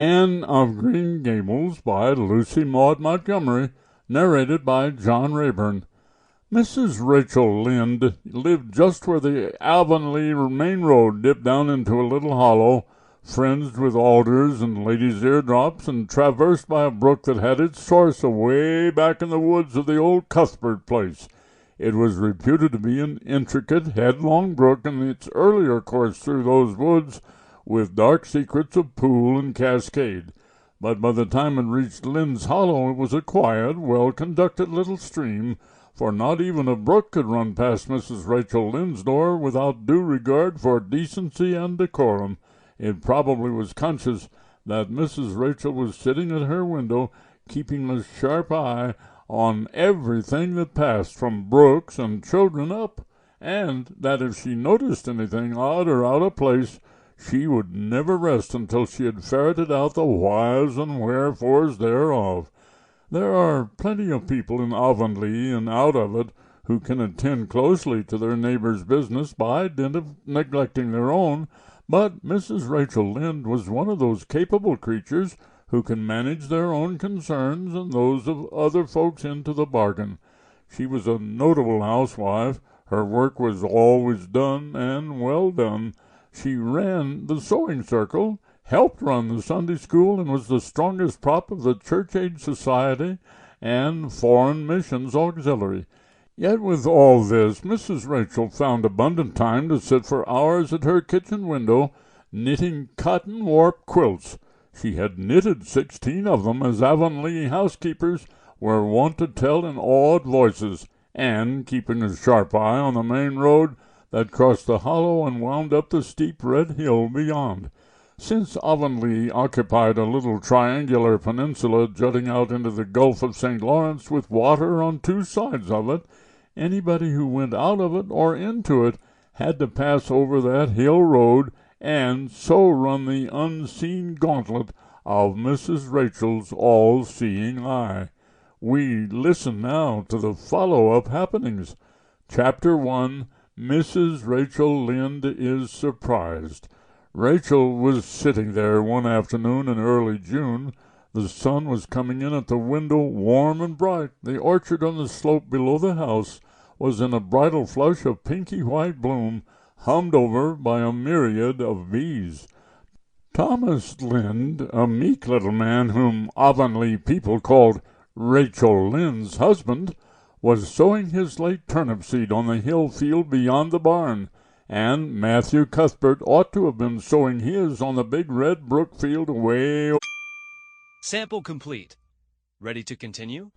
Anne of Green Gables by Lucy Maud Montgomery, narrated by John Rayburn. Mrs. Rachel Lynde lived just where the Avonlea main road dipped down into a little hollow, fringed with alders and ladies' eardrops, and traversed by a brook that had its source away back in the woods of the old Cuthbert place. It was reputed to be an intricate, headlong brook in its earlier course through those woods, with dark secrets of pool and cascade. But by the time it reached Lynn's Hollow, it was a quiet, well-conducted little stream, for not even a brook could run past Mrs. Rachel Lynde's door without due regard for decency and decorum. It probably was conscious that Mrs. Rachel was sitting at her window, keeping a sharp eye on everything that passed from brooks and children up, and that if she noticed anything odd or out of place, she would never rest until she had ferreted out the whys and wherefores thereof. There are plenty of people in Avonlea and out of it who can attend closely to their neighbors' business by dint of neglecting their own, but Mrs. Rachel Lynde was one of those capable creatures who can manage their own concerns and those of other folks into the bargain. She was a notable housewife. Her work was always done, and well done. She ran the sewing circle, helped run the Sunday school, and was the strongest prop of the Church Aid Society and Foreign Missions Auxiliary. Yet with all this, Mrs. Rachel found abundant time to sit for hours at her kitchen window, knitting cotton warp quilts. She had knitted 16 of them, as Avonlea housekeepers were wont to tell in awed voices, and keeping a sharp eye on the main road that crossed the hollow and wound up the steep red hill beyond. Since Avonlea occupied a little triangular peninsula jutting out into the Gulf of St. Lawrence with water on two sides of it, anybody who went out of it or into it had to pass over that hill road and so run the unseen gauntlet of Mrs. Rachel's all-seeing eye. We listen now to the follow-up happenings. Chapter 1, Mrs. Rachel Lynde is Surprised. Rachel was sitting there one afternoon in early June. The sun was coming in at the window warm and bright. The orchard on the slope below the house was in a bridal flush of pinky-white bloom, hummed over by a myriad of bees. Thomas Lynde, a meek little man whom Avonlea people called Rachel Lynde's husband, was sowing his late turnip seed on the hill field beyond the barn, and Matthew Cuthbert ought to have been sowing his on the big red brook field away. Sample complete. Ready to continue?